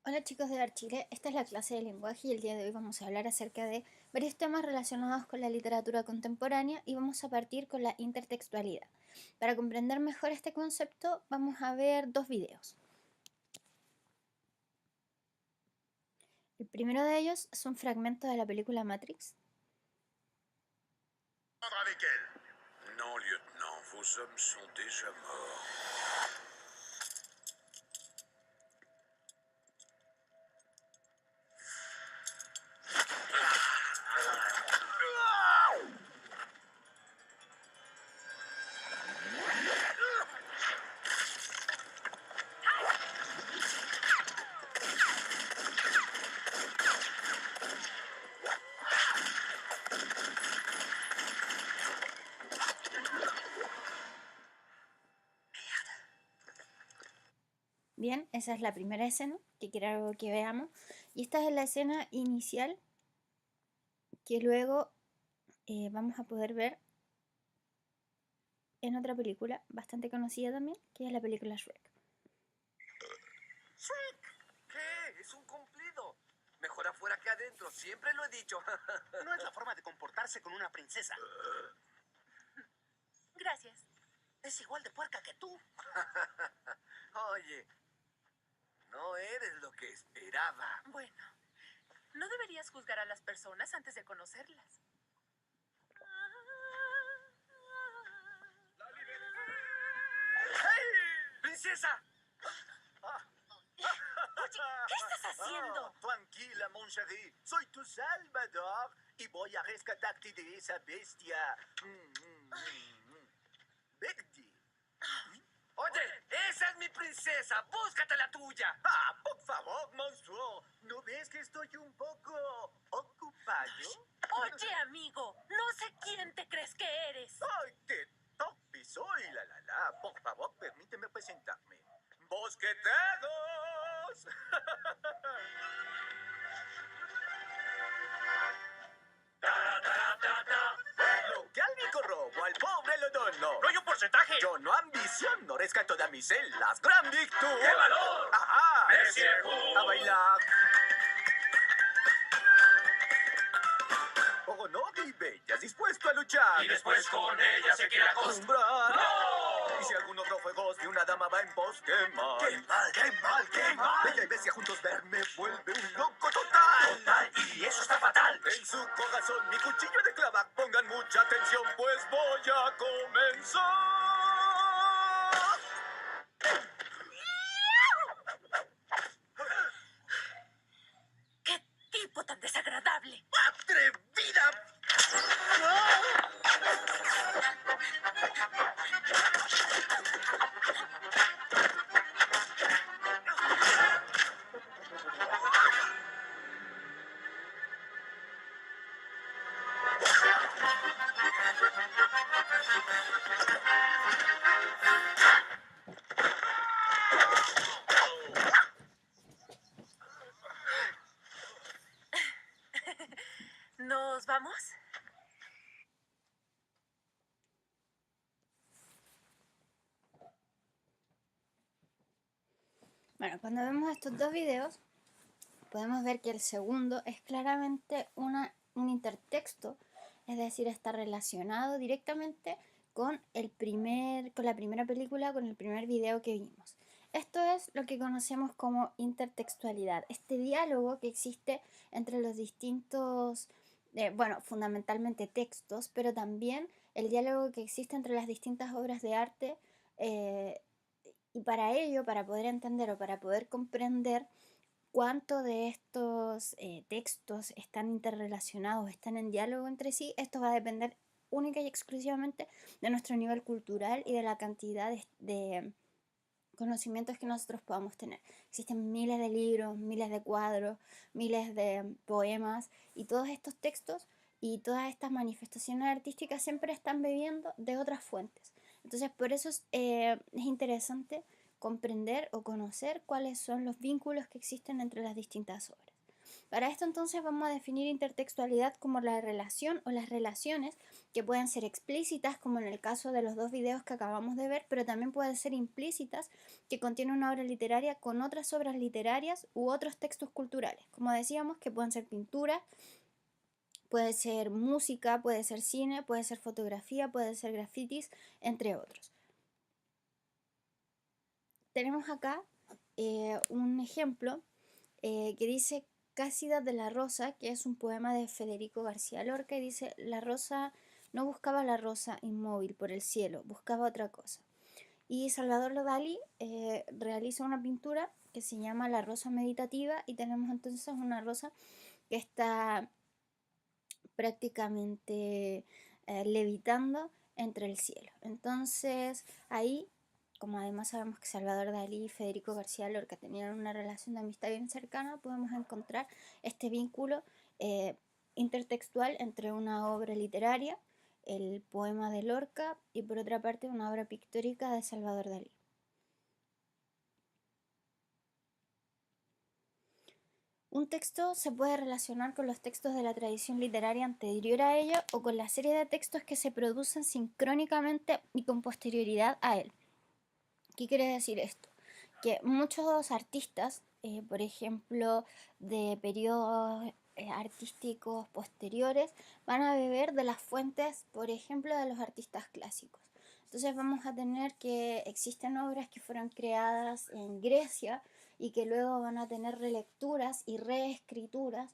Hola chicos de Archile, esta es la clase de lenguaje y el día de hoy vamos a hablar acerca de varios temas relacionados con la literatura contemporánea y vamos a partir con la intertextualidad. Para comprender mejor este concepto vamos a ver dos videos. El primero de ellos es un fragmento de la película Matrix. Avec elle. Non, lieutenant, vos hommes sont déjà morts. Bien, esa es la primera escena que quiero que veamos. Y esta es la escena inicial que luego vamos a poder ver en otra película bastante conocida también, que es la película Shrek. ¡Shrek! ¿Qué? Es un cumplido. Mejor afuera que adentro, siempre lo he dicho. No es la forma de comportarse con una princesa. Gracias. Es igual de puerca que tú. Oye, no eres lo que esperaba. Bueno, no deberías juzgar a las personas antes de conocerlas. ¡Hey! ¡Princesa! Oye, ¿qué estás haciendo? Tranquila, mon chéri. Soy tu salvador y voy a rescatarte de esa bestia. Begdi. Oye, esa es mi princesa. Búscate la tuya. Por favor, monstruo. ¿No ves que estoy un poco ocupado? Oye, amigo, no sé quién te crees que eres. ¡Ay, qué torpe soy! La. Por favor, permíteme presentarme. ¡Bosqueteros! Lo que al rico robo, al pobre lo dono. ¡No hay un porcentaje! Yo no ambiciono, rescato damiselas. ¡Gran victoria! ¡Qué valor! ¡Ajá! Monsieur Hu. ¡A bailar! Honor y bellas, dispuesto a luchar. Y después con ella se quiere acostar. Acostumbrar. ¡No! Y si algún otro juegos de una dama va en pos, ¡qué mal! ¡Qué mal, qué mal, qué mal! Bella y bestia juntos verme vuelve un loco total. Total, y eso está fatal. En su corazón mi cuchillo de clavar. Pongan mucha atención, pues voy a comenzar. ¡Qué tipo tan desagradable! ¡Atrevida! ¿Nos vamos? Bueno, cuando vemos estos dos videos, podemos ver que el segundo es claramente un intertexto, es decir, está relacionado directamente con la primera película, con el primer video que vimos. Esto es lo que conocemos como intertextualidad, este diálogo que existe entre los distintos, fundamentalmente textos, pero también el diálogo que existe entre las distintas obras de arte. Y para ello, para poder entender o para poder comprender cuánto de estos textos están interrelacionados, están en diálogo entre sí, esto va a depender única y exclusivamente de nuestro nivel cultural y de la cantidad de conocimientos que nosotros podamos tener. Existen miles de libros, miles de cuadros, miles de poemas y todos estos textos y todas estas manifestaciones artísticas siempre están bebiendo de otras fuentes. Entonces, por eso es interesante comprender o conocer cuáles son los vínculos que existen entre las distintas obras. Para esto entonces vamos a definir intertextualidad como la relación o las relaciones que pueden ser explícitas, como en el caso de los dos videos que acabamos de ver, pero también pueden ser implícitas, que contienen una obra literaria con otras obras literarias u otros textos culturales. Como decíamos, que pueden ser pinturas, puede ser música, puede ser cine, puede ser fotografía, puede ser grafitis, entre otros. Tenemos acá un ejemplo que dice Cásida de la Rosa, que es un poema de Federico García Lorca, y dice: la rosa no buscaba la rosa inmóvil por el cielo, buscaba otra cosa. Y Salvador Dalí realiza una pintura que se llama La Rosa Meditativa, y tenemos entonces una rosa que está prácticamente levitando entre el cielo. Entonces ahí, como además sabemos que Salvador Dalí y Federico García Lorca tenían una relación de amistad bien cercana, podemos encontrar este vínculo intertextual entre una obra literaria, el poema de Lorca, y por otra parte una obra pictórica de Salvador Dalí. Un texto se puede relacionar con los textos de la tradición literaria anterior a ello o con la serie de textos que se producen sincrónicamente y con posterioridad a él. ¿Qué quiere decir esto? Que muchos artistas, por ejemplo, de periodos artísticos posteriores, van a beber de las fuentes, por ejemplo, de los artistas clásicos. Entonces vamos a tener que existen obras que fueron creadas en Grecia y que luego van a tener relecturas y reescrituras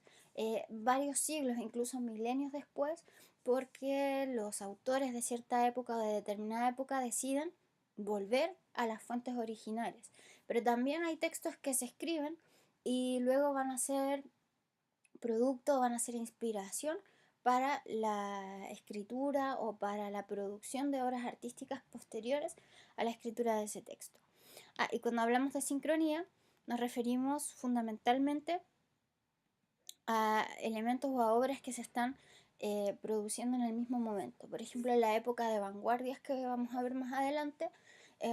varios siglos, incluso milenios después, porque los autores de cierta época o de determinada época deciden volver a las fuentes originales. Pero también hay textos que se escriben y luego van a ser producto, van a ser inspiración para la escritura o para la producción de obras artísticas posteriores a la escritura de ese texto. Y cuando hablamos de sincronía, nos referimos fundamentalmente a elementos o a obras que se están produciendo en el mismo momento. Por ejemplo, en la época de vanguardias que vamos a ver más adelante,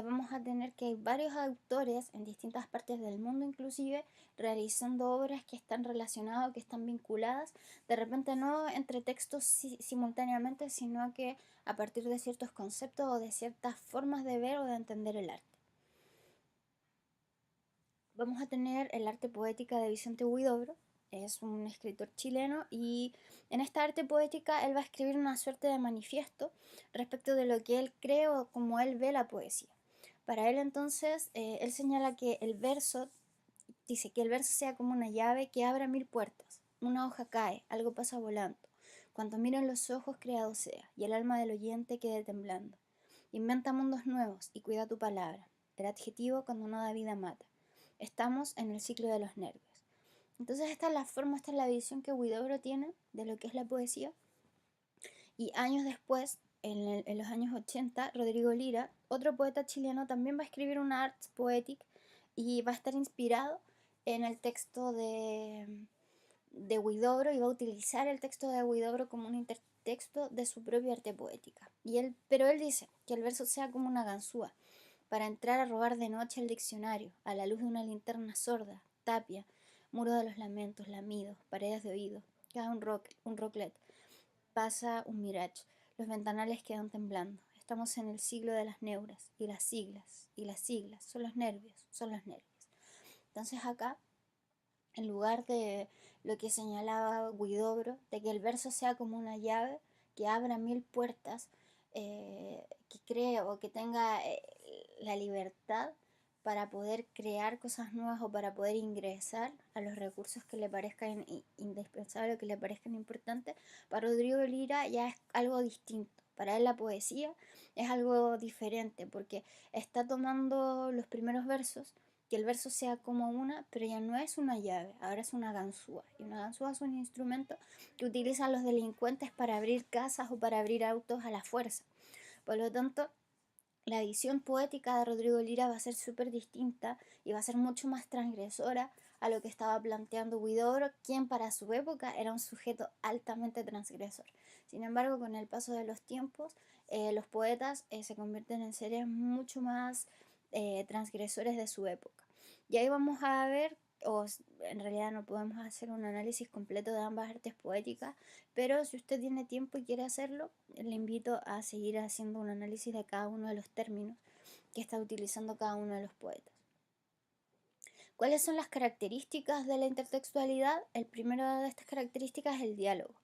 vamos a tener que hay varios autores en distintas partes del mundo inclusive realizando obras que están relacionadas, que están vinculadas, de repente no entre textos simultáneamente, sino que a partir de ciertos conceptos o de ciertas formas de ver o de entender el arte. Vamos a tener el arte poética de Vicente Huidobro, es un escritor chileno, y en esta arte poética él va a escribir una suerte de manifiesto respecto de lo que él cree o cómo él ve la poesía. Para él entonces, él señala que el verso, dice que el verso sea como una llave que abra 1000 puertas, una hoja cae, algo pasa volando, cuanto miren los ojos creado sea, y el alma del oyente quede temblando. Inventa mundos nuevos y cuida tu palabra, el adjetivo cuando no da vida mata. Estamos en el ciclo de los nervios. Entonces esta es la forma, esta es la visión que Huidobro tiene de lo que es la poesía. Y años después, en los años 80, Rodrigo Lira, otro poeta chileno, también va a escribir una arte poética y va a estar inspirado en el texto de Huidobro, y va a utilizar el texto de Huidobro como un intertexto de su propia arte poética. Pero él dice que el verso sea como una ganzúa, para entrar a robar de noche el diccionario, a la luz de una linterna sorda, tapia, muro de los lamentos, lamidos, paredes de oído, cada un rocklet, pasa un mirage, los ventanales quedan temblando. Estamos en el siglo de las neuras, y las siglas, son los nervios, son los nervios. Entonces acá, en lugar de lo que señalaba Huidobro, de que el verso sea como una llave que abra 1000 puertas, que cree o que tenga la libertad para poder crear cosas nuevas o para poder ingresar a los recursos que le parezcan indispensables o que le parezcan importantes, para Rodrigo Lira ya es algo distinto. Para él la poesía es algo diferente porque está tomando los primeros versos, que el verso sea como una, pero ya no es una llave, ahora es una ganzúa. Y una ganzúa es un instrumento que utilizan los delincuentes para abrir casas o para abrir autos a la fuerza. Por lo tanto, la visión poética de Rodrigo Lira va a ser súper distinta y va a ser mucho más transgresora a lo que estaba planteando Huidobro, quien para su época era un sujeto altamente transgresor. Sin embargo, con el paso de los tiempos, los poetas se convierten en seres mucho más transgresores de su época. Y ahí vamos a ver, en realidad no podemos hacer un análisis completo de ambas artes poéticas, pero si usted tiene tiempo y quiere hacerlo, le invito a seguir haciendo un análisis de cada uno de los términos que está utilizando cada uno de los poetas. ¿Cuáles son las características de la intertextualidad? El primero de estas características es el diálogo.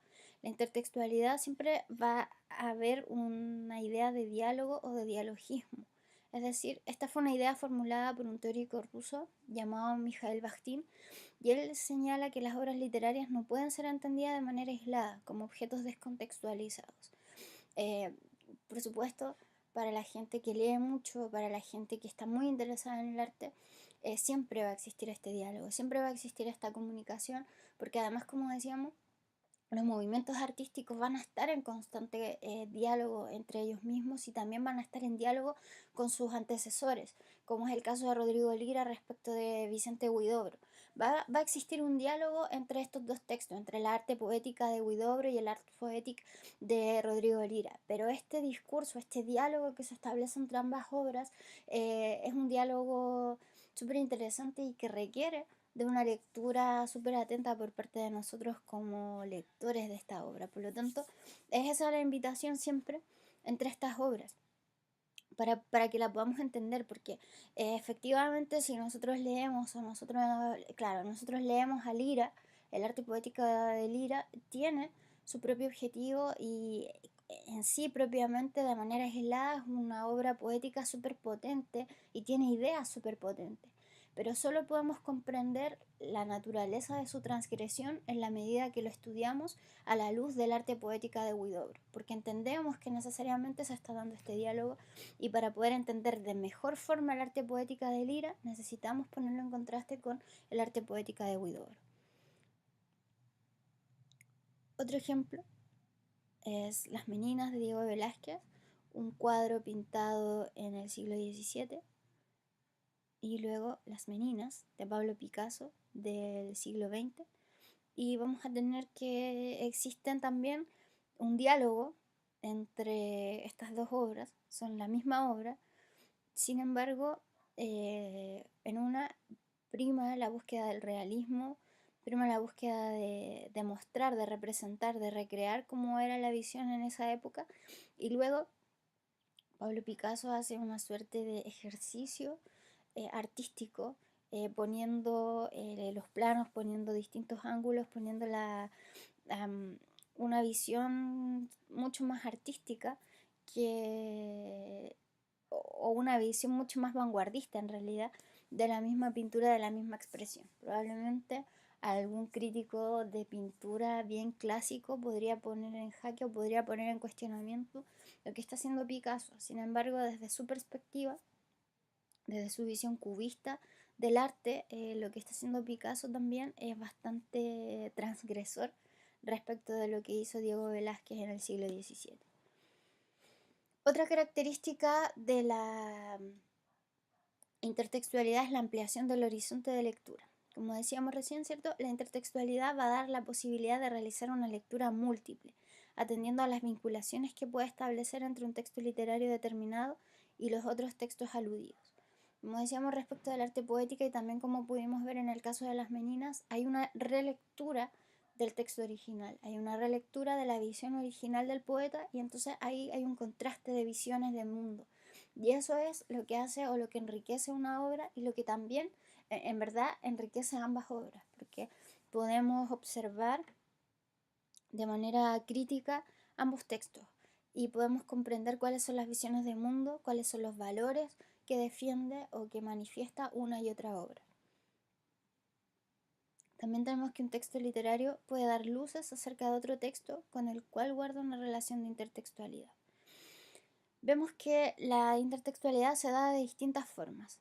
La intertextualidad siempre va a haber una idea de diálogo o de dialogismo. Es decir, esta fue una idea formulada por un teórico ruso llamado Mikhail Bakhtin, y él señala que las obras literarias no pueden ser entendidas de manera aislada, como objetos descontextualizados. Por supuesto, para la gente que lee mucho, para la gente que está muy interesada en el arte, siempre va a existir este diálogo, siempre va a existir esta comunicación, porque además, como decíamos, los movimientos artísticos van a estar en constante diálogo entre ellos mismos y también van a estar en diálogo con sus antecesores, como es el caso de Rodrigo Lira respecto de Vicente Huidobro. Va a existir un diálogo entre estos dos textos, entre la arte poética de Huidobro y el arte poética de Rodrigo Lira. Pero este discurso, este diálogo que se establece entre ambas obras, es un diálogo súper interesante y que requiere de una lectura súper atenta por parte de nosotros como lectores de esta obra. Por lo tanto, es esa la invitación siempre entre estas obras, para que la podamos entender, porque efectivamente si nosotros leemos, nosotros leemos a Lira, el arte poético de Lira tiene su propio objetivo y en sí propiamente de manera aislada es una obra poética súper potente y tiene ideas súper potentes, pero solo podemos comprender la naturaleza de su transgresión en la medida que lo estudiamos a la luz del arte poética de Huidobro, porque entendemos que necesariamente se está dando este diálogo y para poder entender de mejor forma el arte poética de Lira necesitamos ponerlo en contraste con el arte poética de Huidobro. Otro ejemplo es Las Meninas de Diego Velázquez, un cuadro pintado en el siglo XVII, y luego Las Meninas de Pablo Picasso del siglo XX, y vamos a tener que existen también un diálogo entre estas dos obras, son la misma obra, sin embargo, en una prima la búsqueda del realismo, prima la búsqueda de mostrar, de representar, de recrear cómo era la visión en esa época, y luego Pablo Picasso hace una suerte de ejercicio artístico, poniendo los planos, poniendo distintos ángulos, poniendo una visión mucho más artística que, o una visión mucho más vanguardista en realidad de la misma pintura, de la misma expresión. Probablemente algún crítico de pintura bien clásico podría poner en jaque o podría poner en cuestionamiento lo que está haciendo Picasso. Sin embargo, desde su perspectiva, desde su visión cubista del arte, lo que está haciendo Picasso también es bastante transgresor respecto de lo que hizo Diego Velázquez en el siglo XVII. Otra característica de la intertextualidad es la ampliación del horizonte de lectura. Como decíamos recién, ¿cierto? La intertextualidad va a dar la posibilidad de realizar una lectura múltiple, atendiendo a las vinculaciones que puede establecer entre un texto literario determinado y los otros textos aludidos. Como decíamos respecto del arte poética y también como pudimos ver en el caso de Las Meninas, hay una relectura del texto original, hay una relectura de la visión original del poeta y entonces ahí hay un contraste de visiones del mundo. Y eso es lo que hace o lo que enriquece una obra y lo que también en verdad enriquece ambas obras, porque podemos observar de manera crítica ambos textos y podemos comprender cuáles son las visiones del mundo, cuáles son los valores que defiende o que manifiesta una y otra obra. También tenemos que un texto literario puede dar luces acerca de otro texto con el cual guarda una relación de intertextualidad. Vemos que la intertextualidad se da de distintas formas.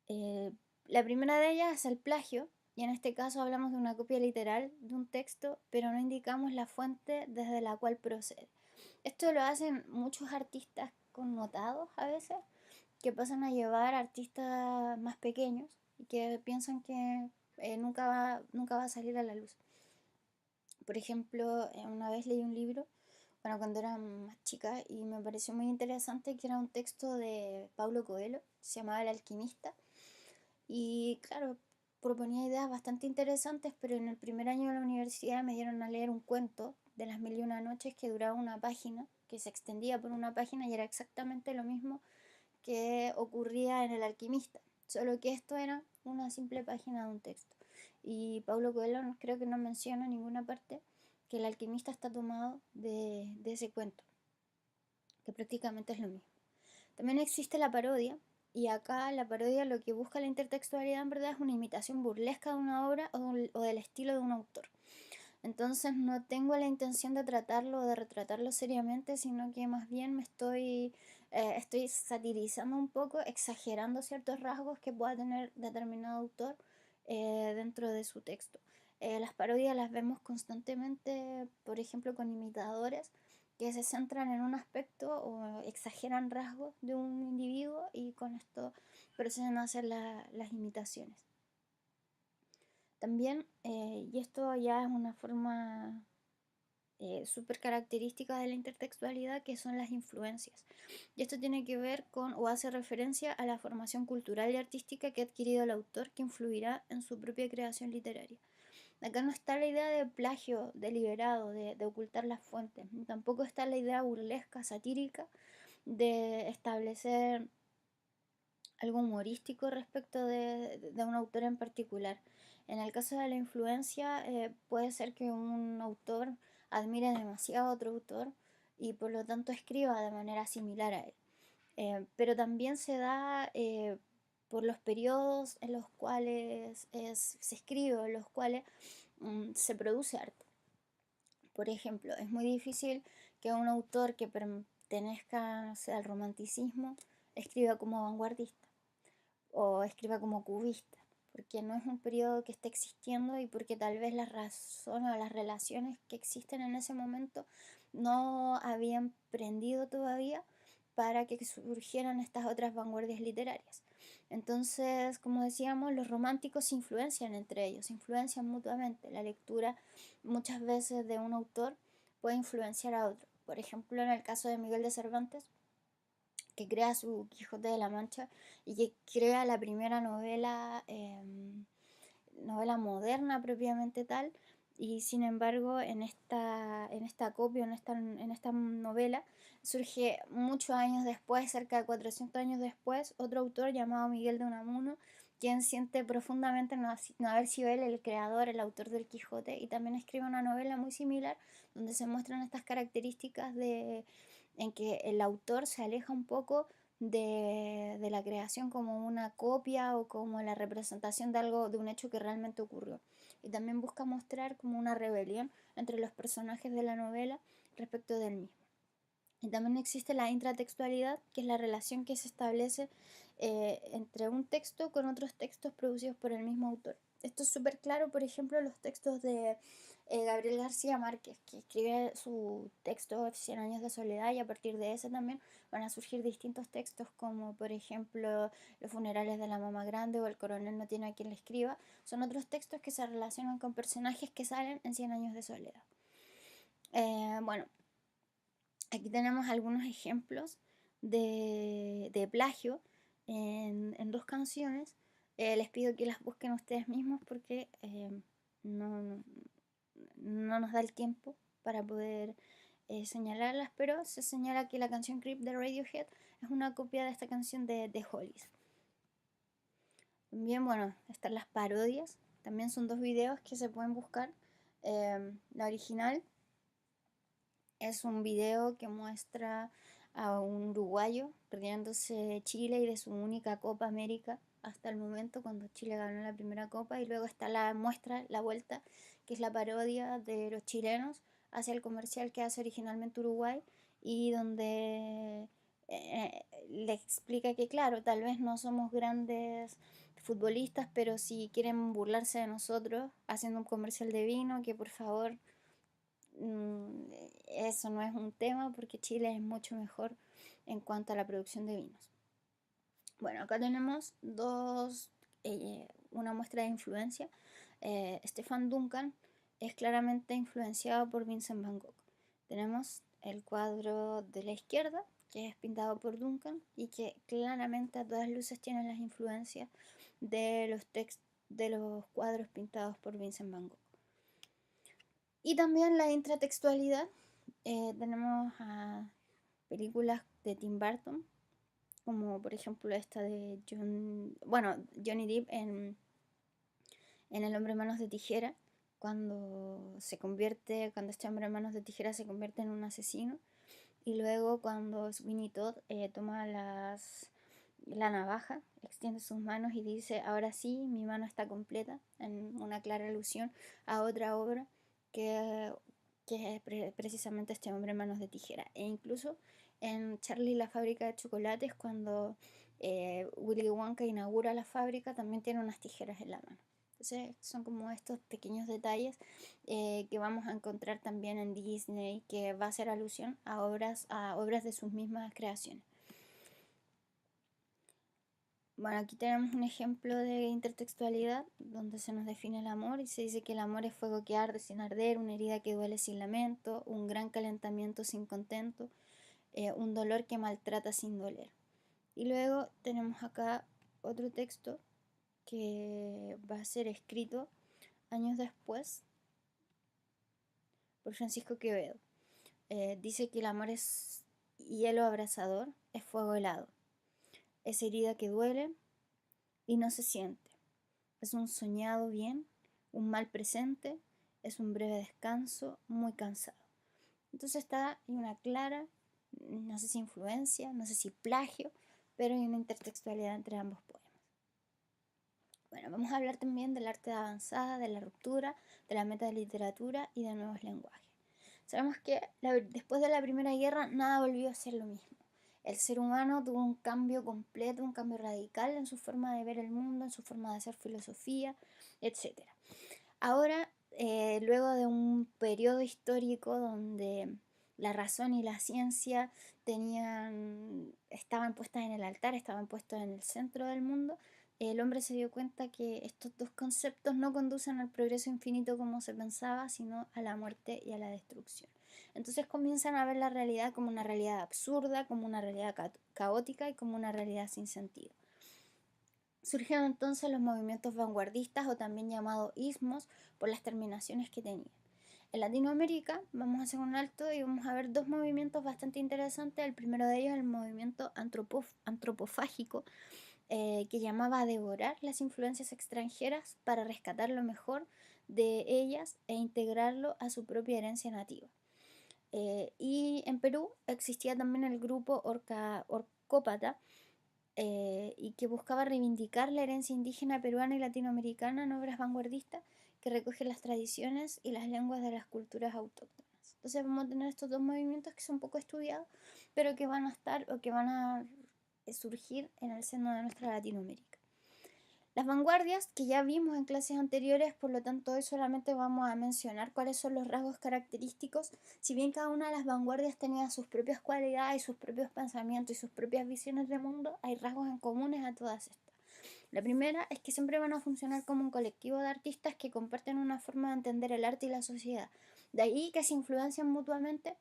La primera de ellas es el plagio, y en este caso hablamos de una copia literal de un texto, pero no indicamos la fuente desde la cual procede. Esto lo hacen muchos artistas connotados a veces, que pasan a llevar artistas más pequeños y que piensan que nunca va a salir a la luz. Por ejemplo, una vez leí un libro, cuando era más chica, y me pareció muy interesante que era un texto de Paulo Coelho, se llamaba El alquimista, y claro, proponía ideas bastante interesantes, pero en el primer año de la universidad me dieron a leer un cuento de las 1001 noches que duraba una página, que se extendía por una página y era exactamente lo mismo que ocurría en El Alquimista, solo que esto era una simple página de un texto. Y Paulo Coelho creo que no menciona en ninguna parte que El Alquimista está tomado de ese cuento, que prácticamente es lo mismo. También existe la parodia, y acá la parodia lo que busca la intertextualidad en verdad es una imitación burlesca de una obra o del estilo de un autor. Entonces no tengo la intención de tratarlo o de retratarlo seriamente, sino que más bien estoy satirizando un poco, exagerando ciertos rasgos que pueda tener determinado autor dentro de su texto. Las parodias las vemos constantemente, por ejemplo, con imitadores que se centran en un aspecto o exageran rasgos de un individuo y con esto proceden a hacer las imitaciones. También, y esto ya es una forma súper característica de la intertextualidad, que son las influencias. Y esto tiene que ver con o hace referencia a la formación cultural y artística que ha adquirido el autor, que influirá en su propia creación literaria. Acá no está la idea de plagio deliberado, de ocultar las fuentes. Tampoco está la idea burlesca, satírica, de establecer algo humorístico respecto de un autor en particular. En el caso de la influencia, puede ser que un autor admire demasiado a otro autor y por lo tanto escriba de manera similar a él. Pero también se da por los periodos en los cuales se escribe, en los cuales se produce arte. Por ejemplo, es muy difícil que un autor que pertenezca, no sé, al romanticismo escriba como vanguardista o escriba como cubista, porque no es un periodo que esté existiendo y porque tal vez las razones o las relaciones que existen en ese momento no habían prendido todavía para que surgieran estas otras vanguardias literarias. Entonces, como decíamos, los románticos se influencian entre ellos, se influencian mutuamente. La lectura muchas veces de un autor puede influenciar a otro. Por ejemplo, en el caso de Miguel de Cervantes, que crea su Quijote de la Mancha y que crea la primera novela moderna propiamente tal, y sin embargo en esta copia, en esta novela, surge muchos años después, cerca de 400 años después, otro autor llamado Miguel de Unamuno, quien siente profundamente no haber sido él el creador, el autor del Quijote, y también escribe una novela muy similar donde se muestran estas características en que el autor se aleja un poco de la creación como una copia o como la representación de algo, de un hecho que realmente ocurrió. Y también busca mostrar como una rebelión entre los personajes de la novela respecto del mismo. Y también existe la intratextualidad, que es la relación que se establece entre un texto con otros textos producidos por el mismo autor. Esto es súper claro, por ejemplo, en los textos de Gabriel García Márquez, que escribe su texto Cien años de soledad, y a partir de ese también van a surgir distintos textos como por ejemplo Los funerales de la mamá grande o El coronel no tiene a quien le escriba. Son otros textos que se relacionan con personajes que salen en Cien años de soledad. Bueno, aquí tenemos algunos ejemplos de plagio en dos canciones. Les pido que las busquen ustedes mismos porque no, no nos da el tiempo para poder señalarlas, pero se señala que la canción Creep de Radiohead es una copia de esta canción de Hollies. También, bueno, están las parodias, también son dos videos que se pueden buscar. La original es un video que muestra a un uruguayo riéndose de Chile y de su única Copa América hasta el momento, cuando Chile ganó la primera copa, y luego está la muestra, la vuelta, que es la parodia de los chilenos hacia el comercial que hace originalmente Uruguay, y donde le explica que claro, tal vez no somos grandes futbolistas, pero si quieren burlarse de nosotros haciendo un comercial de vino, que por favor eso no es un tema porque Chile es mucho mejor en cuanto a la producción de vinos. Bueno, acá tenemos una muestra de influencia. Stefan Duncan es claramente influenciado por Vincent Van Gogh. Tenemos el cuadro de la izquierda, que es pintado por Duncan y que claramente a todas luces tiene las influencias de los textos de los cuadros pintados por Vincent Van Gogh. Y también la intratextualidad. Tenemos a películas de Tim Burton, como por ejemplo esta de Johnny Depp en El hombre en manos de tijera, cuando este hombre en manos de tijera se convierte en un asesino, y luego cuando Sweeney Todd toma la navaja, extiende sus manos y dice, ahora sí, mi mano está completa, en una clara alusión a otra obra que es precisamente este hombre en manos de tijera. E incluso en Charlie y la fábrica de chocolates, cuando Willy Wonka inaugura la fábrica, también tiene unas tijeras en la mano. Entonces son como estos pequeños detalles que vamos a encontrar también en Disney, que va a hacer alusión a obras de sus mismas creaciones. Bueno, aquí tenemos un ejemplo de intertextualidad donde se nos define el amor y se dice que el amor es fuego que arde sin arder, una herida que duele sin lamento, un gran calentamiento sin contento, un dolor que maltrata sin doler. Y luego tenemos acá otro texto que va a ser escrito años después por Francisco Quevedo. Dice que el amor es hielo abrasador, es fuego helado, es herida que duele y no se siente, es un soñado bien, un mal presente, es un breve descanso, muy cansado. Entonces está una clara, no sé si influencia, no sé si plagio, pero hay una intertextualidad entre ambos poemas. Bueno, vamos a hablar también del arte de avanzada, de la ruptura, de la metaliteratura y de nuevos lenguajes. Sabemos que después de la Primera Guerra nada volvió a ser lo mismo. El ser humano tuvo un cambio completo, un cambio radical en su forma de ver el mundo, en su forma de hacer filosofía, etc. Ahora, luego de un periodo histórico donde la razón y la ciencia estaban puestas en el altar, estaban puestas en el centro del mundo, el hombre se dio cuenta que estos dos conceptos no conducen al progreso infinito como se pensaba, sino a la muerte y a la destrucción. Entonces comienzan a ver la realidad como una realidad absurda, como una realidad caótica y como una realidad sin sentido. Surgieron entonces los movimientos vanguardistas o también llamados ismos por las terminaciones que tenían. En Latinoamérica vamos a hacer un alto y vamos a ver dos movimientos bastante interesantes. El primero de ellos es el movimiento antropofágico, que llamaba a devorar las influencias extranjeras para rescatar lo mejor de ellas e integrarlo a su propia herencia nativa. Y en Perú existía también el grupo Orcópata, y que buscaba reivindicar la herencia indígena peruana y latinoamericana en obras vanguardistas que recogen las tradiciones y las lenguas de las culturas autóctonas. Entonces vamos a tener estos dos movimientos que son poco estudiados, pero que van a estar o que van a surgir en el seno de nuestra Latinoamérica. Las vanguardias que ya vimos en clases anteriores, por lo tanto hoy solamente vamos a mencionar cuáles son los rasgos característicos. Si bien cada una de las vanguardias tenía sus propias cualidades, sus propios pensamientos y sus propias visiones de mundo, hay rasgos en comunes a todas estas. La primera es que siempre van a funcionar como un colectivo de artistas que comparten una forma de entender el arte y la sociedad. De ahí que se influencian mutuamente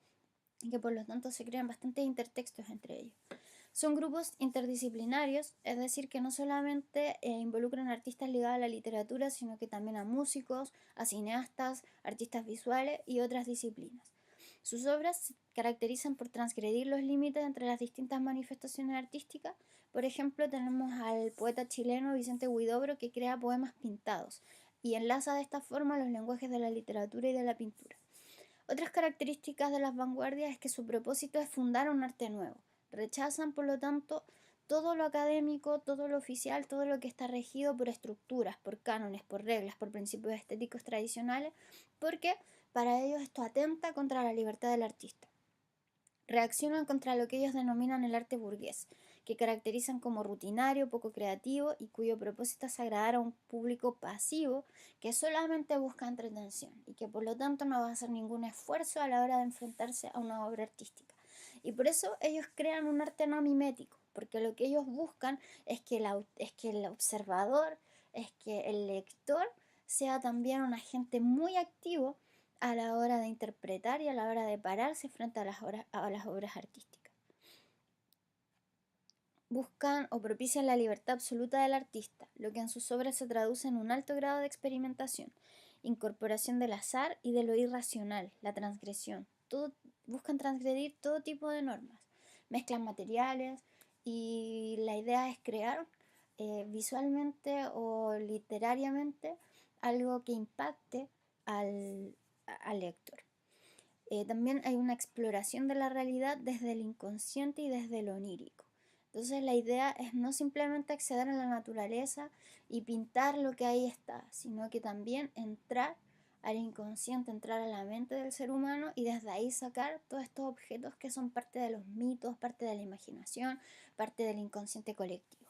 y que por lo tanto se crean bastantes intertextos entre ellos. Son grupos interdisciplinarios, es decir, que no solamente involucran artistas ligados a la literatura, sino que también a músicos, a cineastas, artistas visuales y otras disciplinas. Sus obras se caracterizan por transgredir los límites entre las distintas manifestaciones artísticas. Por ejemplo, tenemos al poeta chileno Vicente Huidobro, que crea poemas pintados y enlaza de esta forma los lenguajes de la literatura y de la pintura. Otras características de las vanguardias es que su propósito es fundar un arte nuevo. Rechazan, por lo tanto, todo lo académico, todo lo oficial, todo lo que está regido por estructuras, por cánones, por reglas, por principios estéticos tradicionales, porque para ellos esto atenta contra la libertad del artista. Reaccionan contra lo que ellos denominan el arte burgués, que caracterizan como rutinario, poco creativo y cuyo propósito es agradar a un público pasivo que solamente busca entretención y que por lo tanto no va a hacer ningún esfuerzo a la hora de enfrentarse a una obra artística. Y por eso ellos crean un arte no mimético, porque lo que ellos buscan es que el observador, es que el lector sea también un agente muy activo a la hora de interpretar y a la hora de pararse frente a las obras artísticas. buscan o propician la libertad absoluta del artista, lo que en sus obras se traduce en un alto grado de experimentación, incorporación del azar y de lo irracional, la transgresión. Buscan transgredir todo tipo de normas, mezclan materiales y la idea es crear visualmente o literariamente algo que impacte al lector. También hay una exploración de la realidad desde el inconsciente y desde lo onírico. Entonces la idea es no simplemente acceder a la naturaleza y pintar lo que ahí está, sino que también entrar al inconsciente, entrar a la mente del ser humano y desde ahí sacar todos estos objetos que son parte de los mitos, parte de la imaginación, parte del inconsciente colectivo.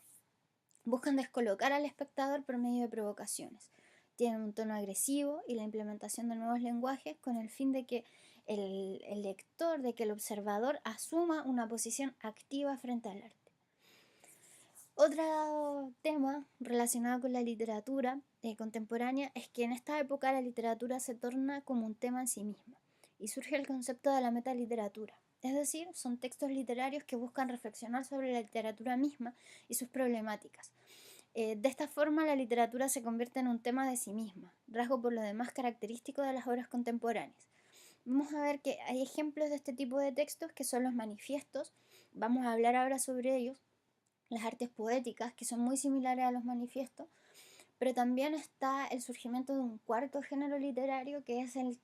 Buscan descolocar al espectador por medio de provocaciones. Tienen un tono agresivo y la implementación de nuevos lenguajes con el fin de que el lector, de que el observador asuma una posición activa frente al arte. Otro tema relacionado con la literatura contemporánea es que en esta época la literatura se torna como un tema en sí misma y surge el concepto de la metaliteratura. Es decir, son textos literarios que buscan reflexionar sobre la literatura misma y sus problemáticas. De esta forma, la literatura se convierte en un tema de sí misma, rasgo por lo demás característico de las obras contemporáneas. Vamos a ver que hay ejemplos de este tipo de textos que son los manifiestos. Vamos a hablar ahora sobre ellos. Las artes poéticas, que son muy similares a los manifiestos, pero también está el surgimiento de un cuarto género literario que es el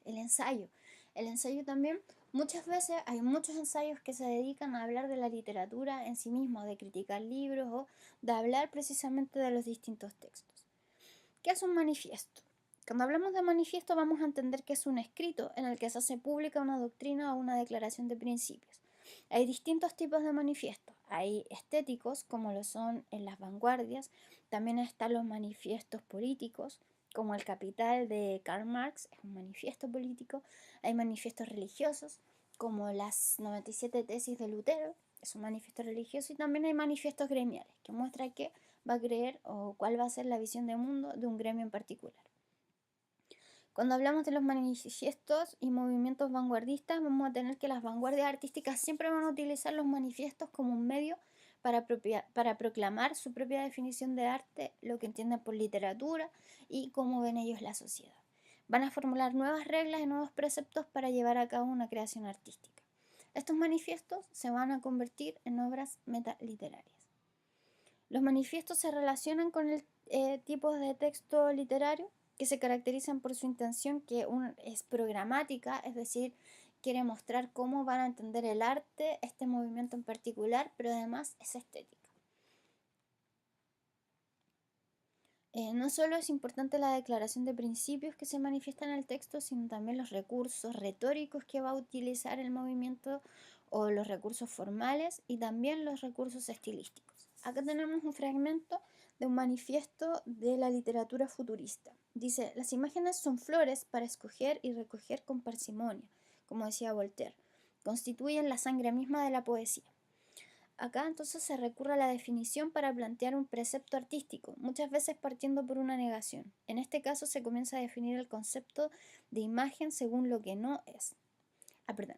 ensayo. El ensayo también, muchas veces hay muchos ensayos que se dedican a hablar de la literatura en sí mismo, de criticar libros o de hablar precisamente de los distintos textos. ¿Qué es un manifiesto? Cuando hablamos de manifiesto vamos a entender que es un escrito en el que se hace pública una doctrina o una declaración de principios. Hay distintos tipos de manifiestos. Hay estéticos, como lo son en las vanguardias. También están los manifiestos políticos, como el Capital de Karl Marx, es un manifiesto político. Hay manifiestos religiosos, como las 97 tesis de Lutero, es un manifiesto religioso. Y también hay manifiestos gremiales, que muestra qué va a creer o cuál va a ser la visión de mundo de un gremio en particular. Cuando hablamos de los manifiestos y movimientos vanguardistas, vamos a tener que las vanguardias artísticas siempre van a utilizar los manifiestos como un medio para proclamar su propia definición de arte, lo que entienden por literatura y cómo ven ellos la sociedad. Van a formular nuevas reglas y nuevos preceptos para llevar a cabo una creación artística. Estos manifiestos se van a convertir en obras metaliterarias. Los manifiestos se relacionan con el tipo de texto literario que se caracterizan por su intención que es programática, es decir, quiere mostrar cómo van a entender el arte, este movimiento en particular, pero además es estética. No solo es importante la declaración de principios que se manifiestan en el texto, sino también los recursos retóricos que va a utilizar el movimiento o los recursos formales y también los recursos estilísticos. Acá tenemos un fragmento de un manifiesto de la literatura futurista. Dice, las imágenes son flores para escoger y recoger con parsimonia, como decía Voltaire. Constituyen la sangre misma de la poesía. Acá entonces se recurre a la definición para plantear un precepto artístico, muchas veces partiendo por una negación. En este caso se comienza a definir el concepto de imagen según lo que no es.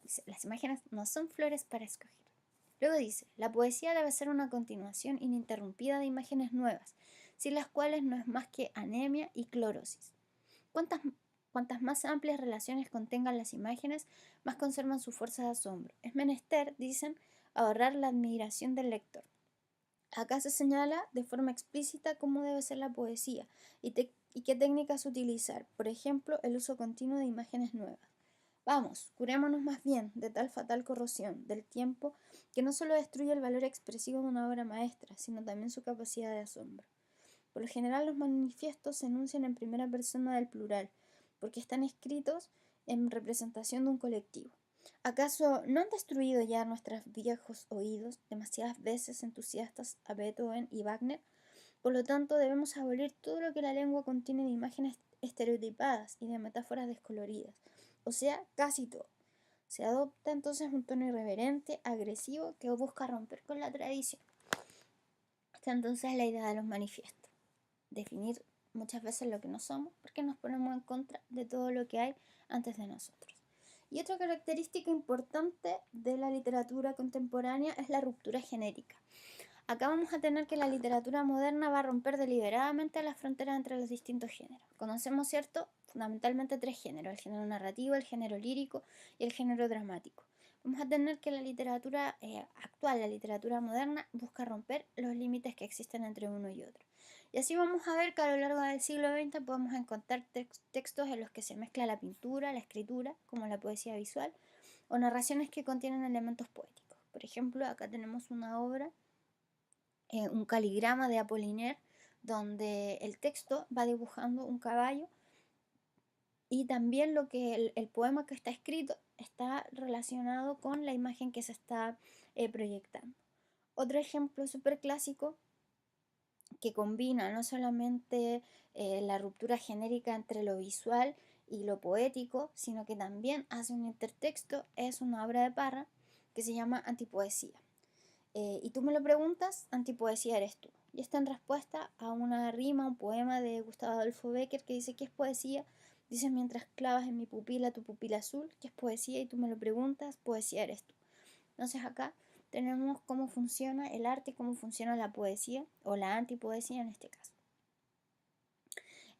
Dice, las imágenes no son flores para escoger. Luego dice, la poesía debe ser una continuación ininterrumpida de imágenes nuevas, sin las cuales no es más que anemia y clorosis. Cuantas más amplias relaciones contengan las imágenes, más conservan su fuerza de asombro. Es menester, dicen, ahorrar la admiración del lector. Acá se señala de forma explícita cómo debe ser la poesía y qué técnicas utilizar, por ejemplo, el uso continuo de imágenes nuevas. Vamos, curémonos más bien de tal fatal corrosión del tiempo que no solo destruye el valor expresivo de una obra maestra, sino también su capacidad de asombro. Por lo general los manifiestos se enuncian en primera persona del plural, porque están escritos en representación de un colectivo. ¿Acaso no han destruido ya nuestros viejos oídos demasiadas veces entusiastas a Beethoven y Wagner? Por lo tanto, debemos abolir todo lo que la lengua contiene de imágenes estereotipadas y de metáforas descoloridas, o sea, casi todo. Se adopta entonces un tono irreverente, agresivo, que busca romper con la tradición. Esta entonces es la idea de los manifiestos. Definir muchas veces lo que no somos, porque nos ponemos en contra de todo lo que hay antes de nosotros. Y otra característica importante de la literatura contemporánea es la ruptura genérica. Acá vamos a tener que la literatura moderna va a romper deliberadamente las fronteras entre los distintos géneros. Conocemos, ¿cierto?, fundamentalmente 3 géneros: el género narrativo, el género lírico y el género dramático. Vamos a tener que la literatura actual, la literatura moderna, busca romper los límites que existen entre uno y otro. Y así vamos a ver que a lo largo del siglo XX podemos encontrar textos en los que se mezcla la pintura, la escritura, como la poesía visual, o narraciones que contienen elementos poéticos. Por ejemplo, acá tenemos una obra, un caligrama de Apollinaire, donde el texto va dibujando un caballo y también lo que el poema que está escrito está relacionado con la imagen que se está proyectando. Otro ejemplo súper clásico que combina no solamente la ruptura genérica entre lo visual y lo poético, sino que también hace un intertexto, es una obra de Parra que se llama Antipoesía. Y tú me lo preguntas, antipoesía eres tú. Y está en respuesta a una rima, un poema de Gustavo Adolfo Bécquer que dice: ¿qué es poesía? Dices: mientras clavas en mi pupila tu pupila azul. ¿Qué es poesía? Y tú me lo preguntas, poesía eres tú. Entonces acá tenemos cómo funciona el arte y cómo funciona la poesía, o la antipoesía en este caso.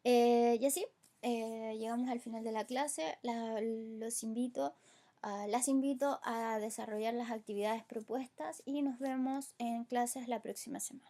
Y así llegamos al final de la clase. Las invito a desarrollar las actividades propuestas y nos vemos en clases la próxima semana.